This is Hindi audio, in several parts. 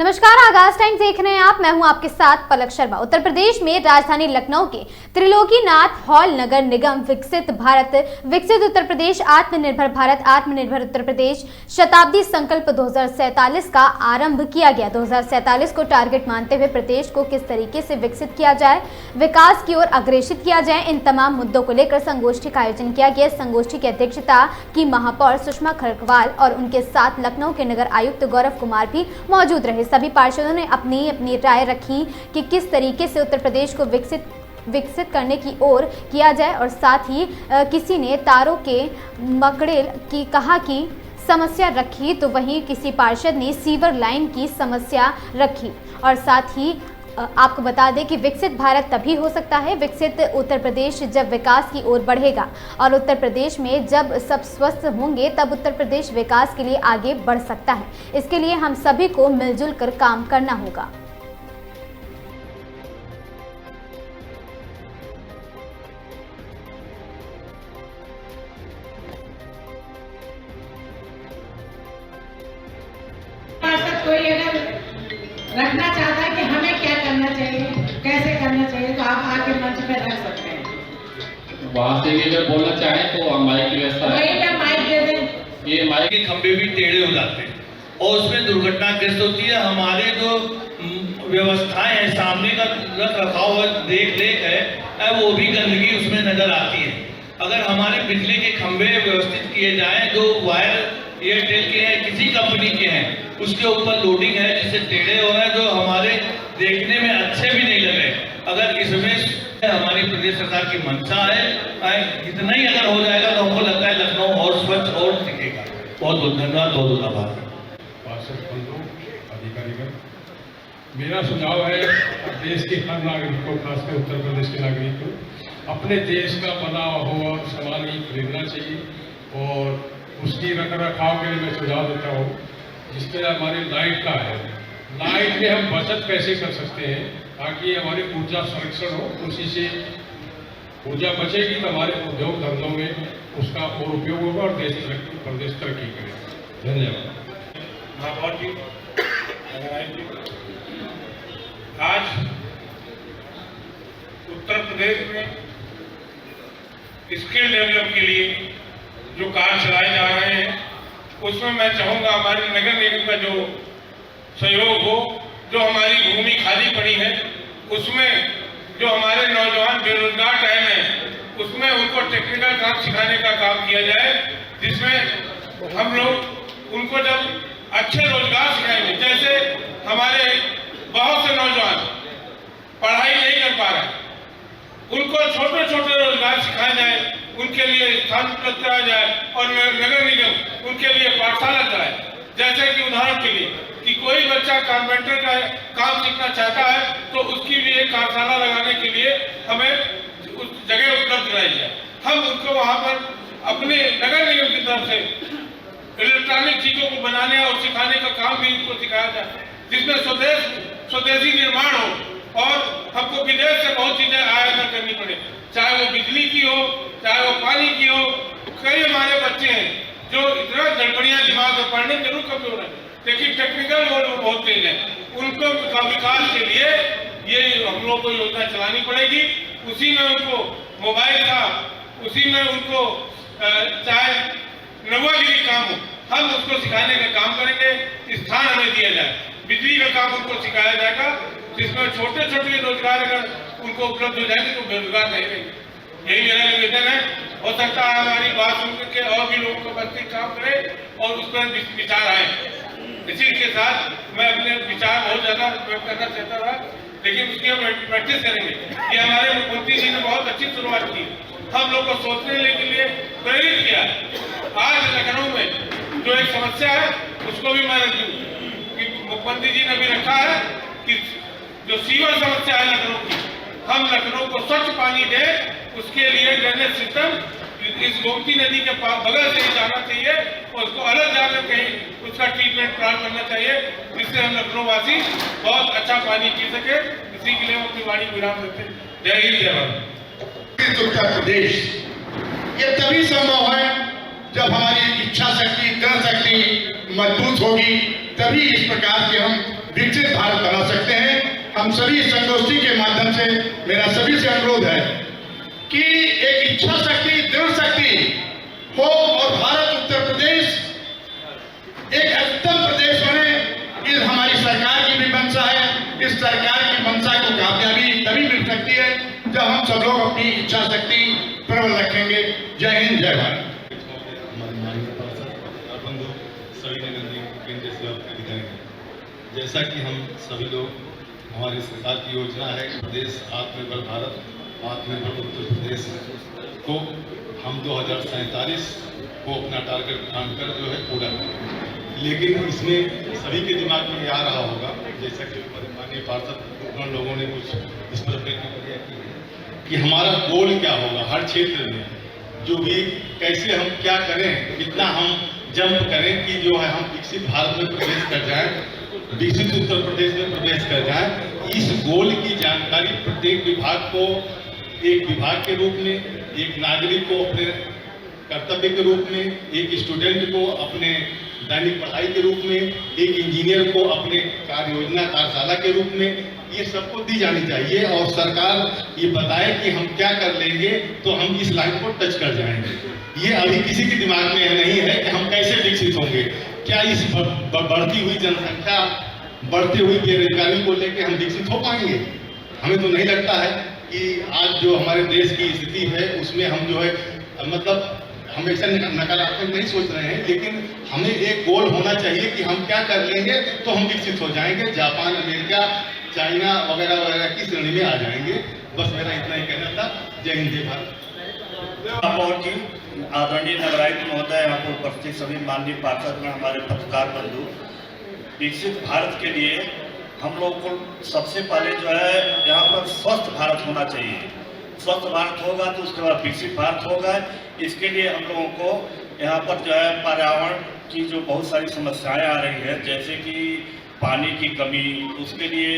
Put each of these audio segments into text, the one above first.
नमस्कार, आगाज टाइम देख रहे हैं आप। मैं हूं आपके साथ पलक शर्मा। उत्तर प्रदेश में राजधानी लखनऊ के त्रिलोकीनाथ हॉल नगर निगम विकसित भारत, विकसित उत्तर प्रदेश, आत्मनिर्भर भारत, आत्मनिर्भर उत्तर प्रदेश शताब्दी संकल्प 2047 का आरंभ किया गया। 2047 को टारगेट मानते हुए प्रदेश को किस तरीके से विकसित किया जाए, विकास की ओर अग्रेसित किया जाए, इन तमाम मुद्दों को लेकर संगोष्ठी का आयोजन किया गया। संगोष्ठी की अध्यक्षता की महापौर सुषमा खरकवाल और उनके साथ लखनऊ के नगर आयुक्त गौरव कुमार भी मौजूद रहे। सभी पार्षदों ने अपनी अपनी राय रखी कि किस तरीके से उत्तर प्रदेश को विकसित करने की ओर किया जाए और साथ ही किसी ने तारों के मकड़े की कहा की समस्या रखी, तो वहीं किसी पार्षद ने सीवर लाइन की समस्या रखी। और साथ ही आपको बता दें कि विकसित भारत तभी हो सकता है, विकसित उत्तर प्रदेश जब विकास की ओर बढ़ेगा और उत्तर प्रदेश में जब सब स्वस्थ होंगे तब उत्तर प्रदेश विकास के लिए आगे बढ़ सकता है। इसके लिए हम सभी को मिलजुल कर काम करना होगा। कोई अगर रखना चाहता है कि हमें क्या करना चाहिए, कैसे करना चाहिए, तो आप आके मंच पे रख सकते हैं। वहाँ से भी अगर बोलना चाहें तो माइक की व्यवस्था है। वहीं पे माइक दे दें। ये माइक के खंभे भी टेढ़े हो जाते हैं और उसमें दुर्घटनाग्रस्त होती है। हमारे जो व्यवस्थाएं हैं, सामने का रख रखाव देख रेख है, वो भी गंदगी उसमें नजर आती है। अगर हमारे बिजली के खंभे व्यवस्थित किए जाएं, जो वायर एयरटेल के हैं, किसी कंपनी के हैं, उसके ऊपर लोडिंग है जिससे टेढ़े हो रहे हैं, जो हमारे देखने में अच्छे भी नहीं लग रहे। अगर इसमें हमारी प्रदेश सरकार की मंशा है, इतना ही अगर हो जाएगा तो हमको लगता है लखनऊ और स्वच्छ और दिखेगा। बहुत बहुत धन्यवाद, बहुत बहुत आभार। पार्षद बंधु, अधिकारीगण, मेरा सुझाव है देश के हर नागरिक को, खासकर उत्तर प्रदेश के नागरिक को अपने देश का बना हुआ सामान ही खरीदना चाहिए। और उसकी रख रखाव के लिए मैं सुझाव देता हूँ, जिसमें हमारी लाइट का है, लाइट में हम बचत कैसे कर सकते हैं ताकि हमारी ऊर्जा संरक्षण हो, उसी से ऊर्जा बचेगी तो हमारे उद्योग धंधों में उसका और उपयोग होगा और प्रदेश तरक्की करेगा। धन्यवाद। महापौर जी, आज उत्तर प्रदेश में स्किल डेवलप के लिए जो कार्य चलाए जा रहे हैं, उसमें मैं चाहूँगा हमारे नगर निगम का जो सहयोग हो। जो हमारी भूमि खाली पड़ी है, उसमें जो हमारे नौजवान बेरोजगार टाइम है, उसमें उनको टेक्निकल काम सिखाने का काम किया जाए, जिसमें हम लोग उनको जब अच्छे रोजगार सिखाएंगे। जैसे हमारे बहुत से नौजवान पढ़ाई नहीं कर पा रहे, उनको छोटे छोटे रोजगार सिखाए जाए, उनके लिए स्थान उपलब्ध कराया जाए और नगर निगम उनके लिए पाठशाला चलाए। जैसे कि उदाहरण के लिए कि कोई बच्चा कारपेंटर का काम सीखना चाहता है तो उसकी भी एक कार्यशाला लगाने के लिए हमें उस जगह उपलब्ध कराई जाए। हम उनको वहाँ पर अपने नगर निगम की तरफ से इलेक्ट्रॉनिक चीजों को बनाने और सिखाने का काम भी उनको सिखाया जाए, जिसमें स्वदेशी निर्माण हो और हमको विदेश से बहुत चीजें आयात न करनी पड़े, चाहे वो बिजली की हो, चाहे वो पानी की हो। कई हमारे बच्चे हैं जो इतना गड़बड़ियां दिमाग में पढ़ने जरूर कमजोर है, लेकिन टेक्निकल वो बहुत तेज है। उनको विकास के लिए ये हम लोग को योजना चलानी पड़ेगी। उसी में उनको मोबाइल का, उसी में उनको चाहे नवागिरी काम हो, हम उसको सिखाने का काम करेंगे। स्थान हमें दिया जाए, बिजली का काम उनको सिखाया जाएगा, जिसमें छोटे छोटे रोजगार अगर उनको उपलब्ध हो जाएंगे तो बेरोजगार नहीं रहेंगे। यही मेरा निवेदन है। हो सकता है हमारी बात सुनकर के और भी लोगों को बच्चे काम करें और उस पर विचार आए। इसी के साथ मैं अपने विचार बहुत ज्यादा व्यक्त करना चाहता था, लेकिन उसकी हम प्रैक्टिस करेंगे। ये हमारे मुख्यमंत्री जी ने बहुत अच्छी शुरुआत की, हम लोग को सोचने के लिए प्रेरित किया। आज लखनऊ में जो एक समस्या है उसको भी मैं रखूँ कि मुख्यमंत्री जी ने भी रखा है कि जो सीवर समस्या है लखनऊ की, हम लखनऊ को स्वच्छ पानी दें, उसके लिए ड्रेनेज सिस्टम इस गोमती नदी के बगल से ही जाना चाहिए और उसको अलग जाकर कहीं उसका ट्रीटमेंट प्लान करना चाहिए, जिससे हम लखनऊ वासी बहुत अच्छा पानी पी सके। इसी के लिए हम अपनी वाणी विराम देते हैं। जय हिंद, जय भारत। उत्तर प्रदेश ये तभी संभव है जब हमारी इच्छा शक्ति, कर शक्ति मजबूत होगी, तभी इस प्रकार के हम विकसित हम सभी इस संगोष्ठी के माध्यम से मेरा सभी से अनुरोध है कि एक इच्छा शक्ति, दृढ़ शक्ति हो और भारत उत्तर प्रदेश एक उत्तम प्रदेश बने। ये हमारी सरकार की भी मंशा है। इस सरकार की मंशा को कामयाबी तभी मिल सकती है जब हम सब लोग अपनी इच्छा शक्ति प्रबल रखेंगे। जय हिंद, जय भारत। जैसा कि हम सभी लोग, हमारी सरकार की योजना है प्रदेश आत्मनिर्भर भारत, आत्मनिर्भर उत्तर प्रदेश को हम 2047 को अपना टारगेट मानकर जो है पूरा करें। लेकिन इसमें सभी के दिमाग में आ रहा होगा, जैसा कि माननीय पार्षद लोगों ने कुछ इस पर प्रतिक्रिया की है कि हमारा गोल क्या होगा हर क्षेत्र में, जो भी कैसे हम क्या करें, कितना हम जंप करें कि जो है हम विकसित भारत में प्रवेश कर जाएं, विकसित उत्तर प्रदेश में प्रवेश कर जाएं। इस गोल की जानकारी प्रत्येक विभाग को, एक विभाग के रूप में, एक नागरिक को अपने कर्तव्य के रूप में, एक स्टूडेंट को अपने दैनिक पढ़ाई के रूप में, एक इंजीनियर को अपने कार्य योजना कार्यशाला के रूप में, ये सबको दी जानी चाहिए। और सरकार ये बताए कि हम क्या कर लेंगे तो हम इस लाइन को टच कर जाएंगे। ये अभी किसी के दिमाग में नहीं है कि हम कैसे विकसित होंगे। क्या इस बढ़ती हुई जनसंख्या, बढ़ती हुई बेरोजगारी को लेकर हम विकसित हो पाएंगे? हमें तो नहीं लगता है कि आज जो हमारे देश की स्थिति है उसमें हम जो है मतलब हमेशा नकारात्मक नहीं सोच रहे हैं, लेकिन हमें एक गोल होना चाहिए कि हम क्या कर लेंगे तो हम विकसित हो जाएंगे, जापान, अमेरिका, चाइना वगैरह वगैरह की श्रेणी में आ जाएंगे। बस मेरा इतना ही कहना था। जय हिंद, जय भारत। आदरणीय नगरायुक्त महोदय, यहाँ पर उपस्थित सभी माननीय पार्षद में, हमारे पत्रकार बंधु, विकसित भारत के लिए हम लोग को सबसे पहले जो है यहाँ पर स्वस्थ भारत होना चाहिए। स्वस्थ भारत होगा तो उसके बाद विकसित भारत होगा। इसके लिए हम लोगों को यहाँ पर जो है पर्यावरण की जो बहुत सारी समस्याएं आ रही हैं, जैसे कि पानी की कमी, उसके लिए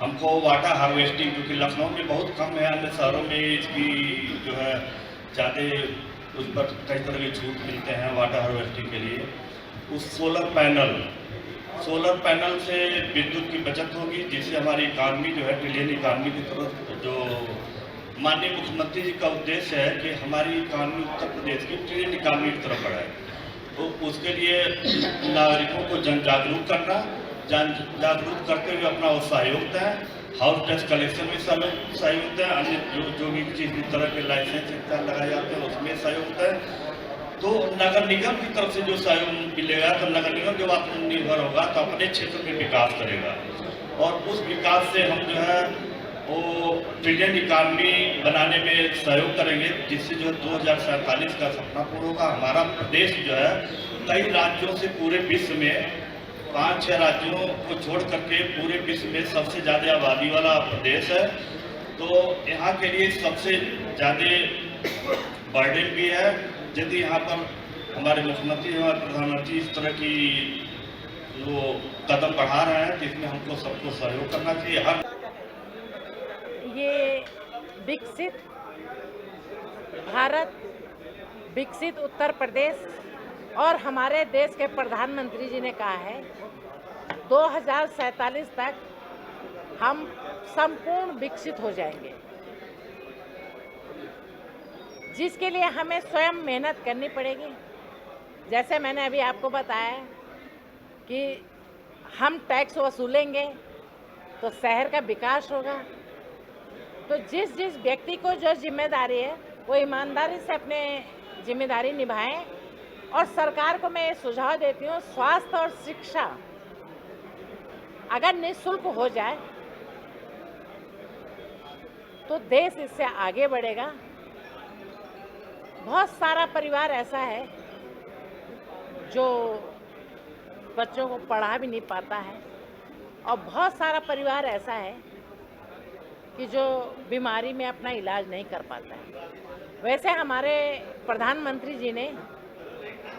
हमको वाटर हार्वेस्टिंग, क्योंकि लखनऊ में बहुत कम है, अन्य शहरों में इसकी जो है ज़्यादा उस पर कई तरह के छूट मिलते हैं वाटर हार्वेस्टिंग के लिए। उस सोलर पैनल से विद्युत की बचत होगी, जिससे हमारी इकानमी जो है ट्रिलियन इकानमी की तरफ, जो माननीय मुख्यमंत्री जी का उद्देश्य है कि हमारी इकानमी उत्तर प्रदेश की ट्रिलियन इकानमी की तरफ बढ़ाए, तो उसके लिए नागरिकों को जन जागरूक करना, जन जागरूक करते हुए अपना वो सहयोग दें। हाउस टैक्स कलेक्शन में सहयोग दें, अन्य जो भी चीज़ तरह के लाइसेंस इत्यादि लगाए जाते हैं उसमें सहयोग दें। तो नगर निगम की तरफ से जो सहयोग मिलेगा तो नगर निगम जब आत्मनिर्भर होगा तो अपने क्षेत्र में विकास करेगा, और उस विकास से हम जो है वो ट्रिलियन इकानमी बनाने में सहयोग करेंगे, जिससे जो 2047 का सपना पूरा होगा। हमारा प्रदेश जो है कई राज्यों से पूरे विश्व में 5-6 राज्यों को छोड़ करके पूरे विश्व में सबसे ज़्यादा आबादी वाला प्रदेश है। तो यहाँ के लिए सबसे ज़्यादा बर्डन भी है। यदि यहाँ पर हमारे मुख्यमंत्री और प्रधानमंत्री इस तरह की जो कदम बढ़ा रहे हैं, जिसमें हमको सबको सहयोग करना चाहिए। हर ये विकसित भारत, विकसित उत्तर प्रदेश, और हमारे देश के प्रधानमंत्री जी ने कहा है 2047 तक हम संपूर्ण विकसित हो जाएंगे, जिसके लिए हमें स्वयं मेहनत करनी पड़ेगी। जैसे मैंने अभी आपको बताया कि हम टैक्स वसूलेंगे तो शहर का विकास होगा। तो जिस जिस व्यक्ति को जो जिम्मेदारी है वो ईमानदारी से अपने जिम्मेदारी निभाएं। और सरकार को मैं ये सुझाव देती हूँ, स्वास्थ्य और शिक्षा अगर निःशुल्क हो जाए तो देश इससे आगे बढ़ेगा। बहुत सारा परिवार ऐसा है जो बच्चों को पढ़ा भी नहीं पाता है, और बहुत सारा परिवार ऐसा है कि जो बीमारी में अपना इलाज नहीं कर पाता है। वैसे हमारे प्रधानमंत्री जी ने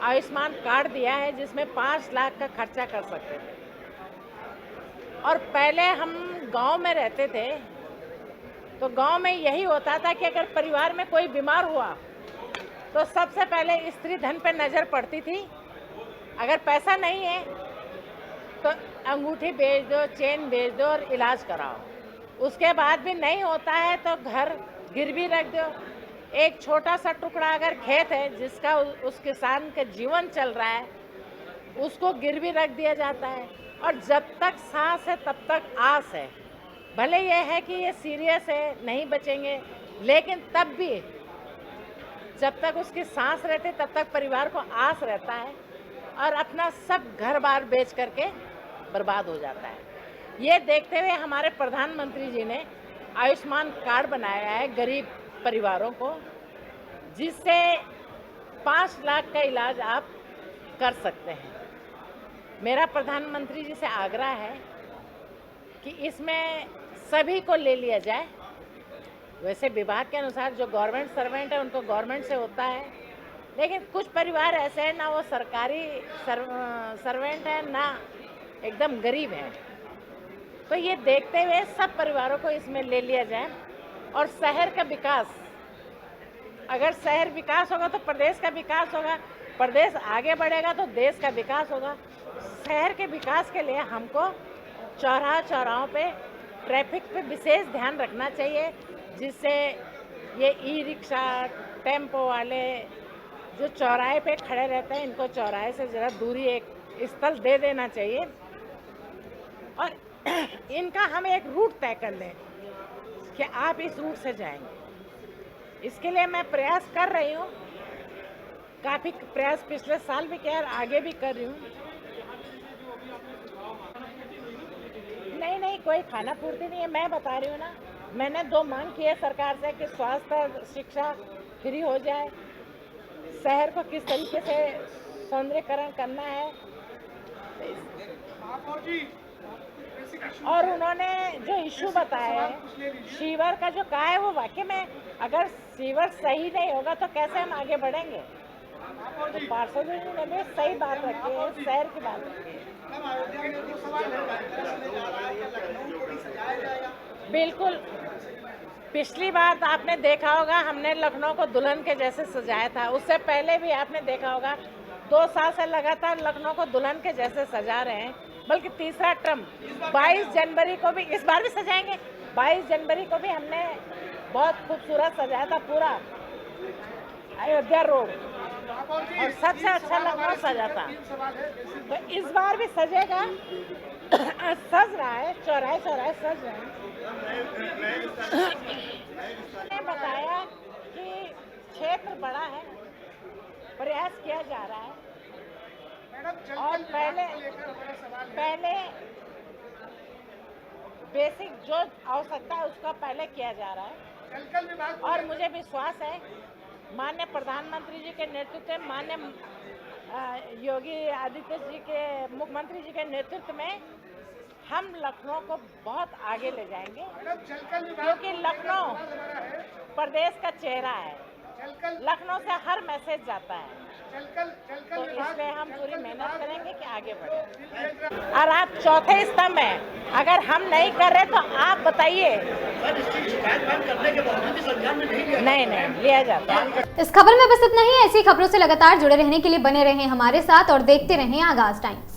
आयुष्मान कार्ड दिया है, जिसमें 5 लाख का खर्चा कर सकते हैं। और पहले हम गांव में रहते थे तो गांव में यही होता था कि अगर परिवार में कोई बीमार हुआ तो सबसे पहले स्त्री धन पर नज़र पड़ती थी। अगर पैसा नहीं है तो अंगूठी बेच दो, चेन बेच दो और इलाज कराओ। उसके बाद भी नहीं होता है तो घर गिरवी रख दो। एक छोटा सा टुकड़ा अगर खेत है जिसका उस किसान का जीवन चल रहा है, उसको गिरवी रख दिया जाता है। और जब तक सांस है तब तक आस है। भले ये है कि ये सीरियस है, नहीं बचेंगे, लेकिन तब भी जब तक उसकी सांस रहती तब तक परिवार को आस रहता है और अपना सब घर बार बेच करके बर्बाद हो जाता है। ये देखते हुए हमारे प्रधानमंत्री जी ने आयुष्मान कार्ड बनाया है गरीब परिवारों को, जिससे 5 लाख का इलाज आप कर सकते हैं। मेरा प्रधानमंत्री जी से आग्रह है कि इसमें सभी को ले लिया जाए। वैसे विभाग के अनुसार जो गवर्नमेंट सर्वेंट है उनको गवर्नमेंट से होता है, लेकिन कुछ परिवार ऐसे हैं ना वो सरकारी सर्वेंट है ना एकदम गरीब है। तो ये देखते हुए सब परिवारों को इसमें ले लिया जाए। और शहर का विकास, अगर शहर विकास होगा तो प्रदेश का विकास होगा, प्रदेश आगे बढ़ेगा तो देश का विकास होगा। शहर के विकास के लिए हमको चौराहों पे ट्रैफिक पे विशेष ध्यान रखना चाहिए, जिससे ये ई रिक्शा, टेम्पो वाले जो चौराहे पे खड़े रहते हैं, इनको चौराहे से ज़रा दूरी एक स्थल दे देना चाहिए और इनका हम एक रूट तय कर लें कि आप इस रूट से जाएंगे। इसके लिए मैं प्रयास कर रही हूँ, काफ़ी प्रयास पिछले साल भी किया और आगे भी कर रही हूँ। नहीं, कोई खाना पूर्ति नहीं है। मैं बता रही हूँ ना, मैंने 2 मांग की है सरकार से कि स्वास्थ्य और शिक्षा फ्री हो जाए, शहर को किस तरीके से सौंदर्यकरण करना है। और उन्होंने जो इशू बताया है सीवर का जो कहा है, वो वाकई में अगर सीवर सही नहीं होगा तो कैसे हम आगे बढ़ेंगे। तो पार्षद जी ने भी सही बात रखी है, शहर की बात रखी है। बिल्कुल, पिछली बार आपने देखा होगा हमने लखनऊ को दुल्हन के जैसे सजाया था। उससे पहले भी आपने देखा होगा 2 साल से लगातार लखनऊ को दुल्हन के जैसे सजा रहे हैं। बल्कि तीसरा टर्म 22 जनवरी को भी, इस बार भी सजाएंगे। 22 जनवरी को भी हमने बहुत खूबसूरत सजाया था पूरा अयोध्या रोड, और सबसे अच्छा लखनऊ सजा था। तो इस बार भी सजेगा, सज रहा है, चौराहे सज रहे हैं। मैंने बताया कि क्षेत्र बड़ा है, प्रयास किया जा रहा है और पहले बेसिक जो आवश्यकता है उसका पहले किया जा रहा है। और मुझे विश्वास है माननीय प्रधानमंत्री जी के नेतृत्व में, माननीय योगी आदित्यनाथ जी के, मुख्यमंत्री जी के नेतृत्व में हम लखनऊ को बहुत आगे ले जाएंगे, क्योंकि लखनऊ प्रदेश का चेहरा है। लखनऊ से हर मैसेज जाता है, तो इसलिए हम पूरी मेहनत करेंगे कि आगे बढ़े। और आप चौथे स्तंभ में अगर हम नहीं कर रहे तो आप बताइए। नहीं लिया जाता है। इस खबर में बस इतना ही। ऐसी खबरों से लगातार जुड़े रहने के लिए बने रहें हमारे साथ और देखते रहें आगाज टाइम्स।